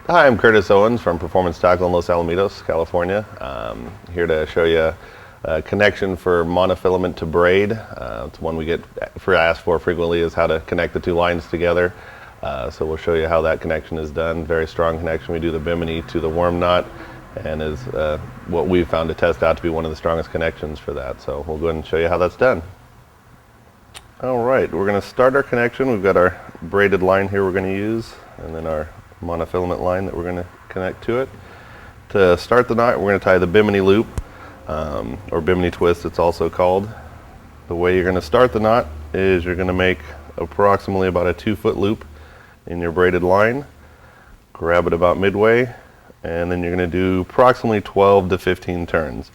Hi, I'm Curtis Owens from Performance Tackle in Los Alamitos, California. Here to show you a connection for monofilament to braid. It's one we get asked for frequently, is how to connect the two lines together. So we'll show you how that connection is done. Very strong connection. We do the bimini to the worm knot, and is what we've found to test out to be one of the strongest connections for that. So we'll go ahead and show you how that's done. All right, we're going to start our connection. We've got our braided line here we're going to use, and then our monofilament line that we're going to connect to it. To start the knot, we're going to tie the bimini loop, or bimini twist it's also called. The way you're going to start the knot is you're going to make approximately about a 2-foot loop in your braided line, grab it about midway, and then you're going to do approximately 12 to 15 turns.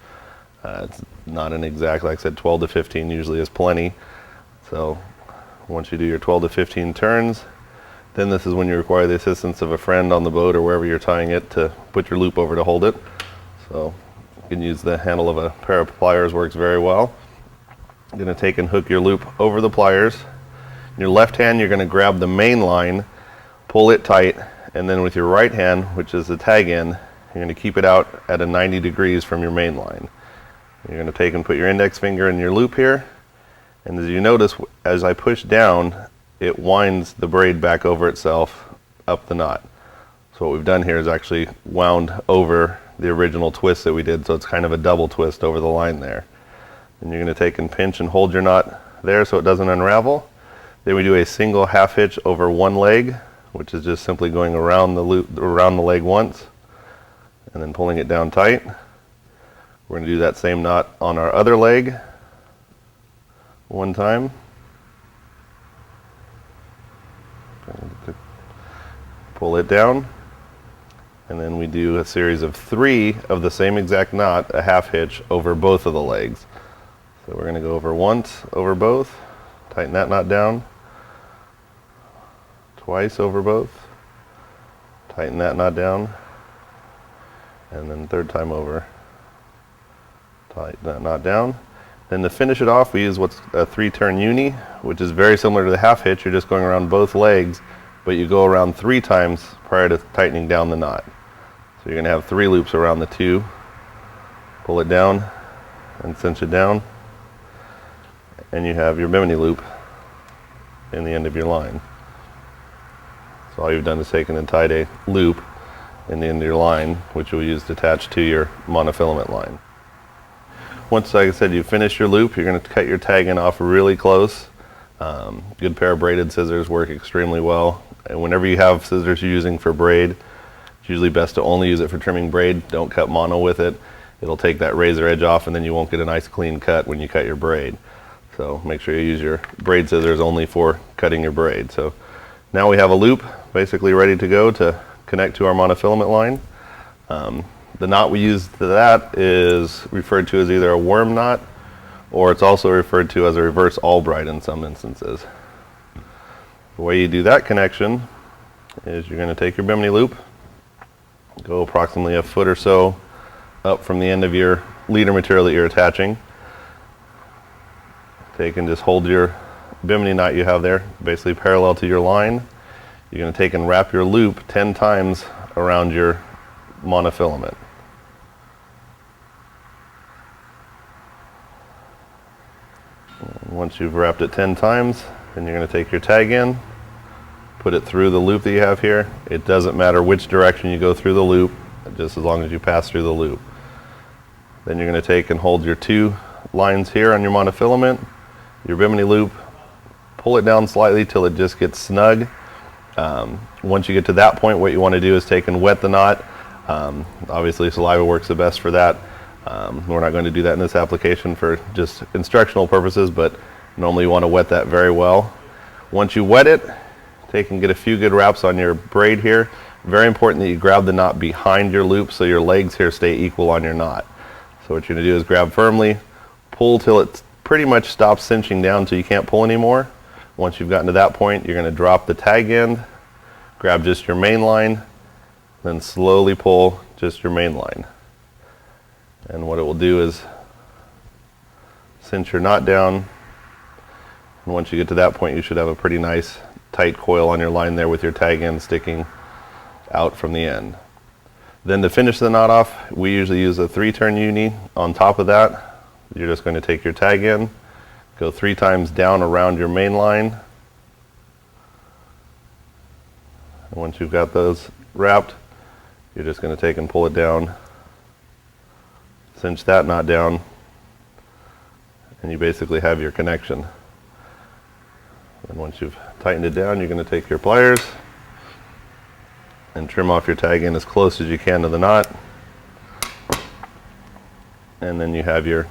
It's not an exact, like I said, 12 to 15 usually is plenty. So once you do your 12 to 15 turns, then this is when you require the assistance of a friend on the boat or wherever you're tying it to put your loop over to hold it. So you can use the handle of a pair of pliers, works very well. You're going to take and hook your loop over the pliers. In your left hand, you're going to grab the main line, pull it tight, and then with your right hand, which is the tag end, you're going to keep it out at a 90 degrees from your main line. You're going to take and put your index finger in your loop here, and as you notice, as I push down, it winds the braid back over itself up the knot. So what we've done here is actually wound over the original twist that we did, so it's kind of a double twist over the line there. And you're going to take and pinch and hold your knot there so it doesn't unravel. Then we do a single half hitch over one leg, which is just simply going around the loop, around the leg once, and then pulling it down tight. We're going to do that same knot on our other leg one time. Pull it down, and then we do a series of 3 of the same exact knot, a half hitch over both of the legs. So we're going to go over once over both, tighten that knot down, twice over both, tighten that knot down, and then third time over, tighten that knot down. Then to finish it off, we use what's a 3-turn uni, which is very similar to the half hitch. You're just going around both legs, but you go around 3 times prior to tightening down the knot. So you're going to have 3 loops around the 2. Pull it down and cinch it down, and you have your bimini loop in the end of your line. So all you've done is taken and tied a loop in the end of your line, which you'll use to attach to your monofilament line. Once, like I said, you finish your loop, you're going to cut your tag end off really close. Good pair of braided scissors work extremely well. And whenever you have scissors you're using for braid, it's usually best to only use it for trimming braid. Don't cut mono with it. It'll take that razor edge off, and then you won't get a nice clean cut when you cut your braid. So make sure you use your braid scissors only for cutting your braid. So now we have a loop basically ready to go to connect to our monofilament line. The knot we use to that is referred to as either a worm knot, or it's also referred to as a reverse Albright in some instances. The way you do that connection is you're going to take your bimini loop, go approximately a foot or so up from the end of your leader material that you're attaching. Take and just hold your bimini knot you have there, basically parallel to your line. You're going to take and wrap your loop 10 times around your monofilament. Once you've wrapped it 10 times, then you're going to take your tag in, put it through the loop that you have here. It doesn't matter which direction you go through the loop, just as long as you pass through the loop. Then you're going to take and hold your 2 lines here on your monofilament, your bimini loop, pull it down slightly till it just gets snug. Once you get to that point, what you want to do is take and wet the knot. Obviously saliva works the best for that. We're not going to do that in this application for just instructional purposes, but normally you want to wet that very well. Once you wet it, take and get a few good wraps on your braid here. Very important that you grab the knot behind your loop so your legs here stay equal on your knot. So what you're going to do is grab firmly, pull till it pretty much stops cinching down till you can't pull anymore. Once you've gotten to that point, you're going to drop the tag end, grab just your main line, then slowly pull just your main line. And what it will do is cinch your knot down, and once you get to that point, you should have a pretty nice tight coil on your line there with your tag end sticking out from the end. Then to finish the knot off, we usually use a 3-turn uni on top of that. You're just going to take your tag in, go 3 times down around your main line. And once you've got those wrapped, you're just going to take and pull it down, cinch that knot down, and you basically have your connection. And once you've tightened it down, you're going to take your pliers and trim off your tag in as close as you can to the knot. And then you have your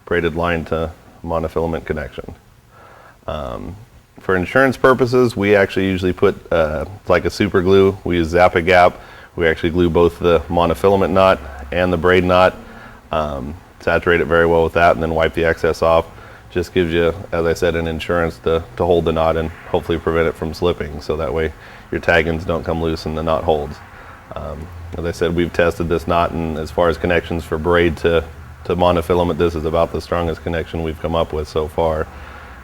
braided line to monofilament connection. For insurance purposes, we actually usually put like a super glue. We use Zap-A-Gap. We actually glue both the monofilament knot and the braid knot, saturate it very well with that, and then wipe the excess off. Just gives you, as I said, an insurance to hold the knot and hopefully prevent it from slipping, so that way your tag-ins don't come loose and the knot holds. As I said, we've tested this knot, and as far as connections for braid to monofilament, this is about the strongest connection we've come up with so far.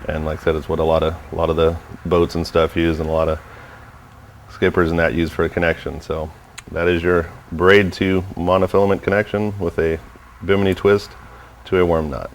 And like I said, it's what a lot of the boats and stuff use, and a lot of skippers and that use for a connection. So that is your braid to monofilament connection with a bimini twist to a worm knot.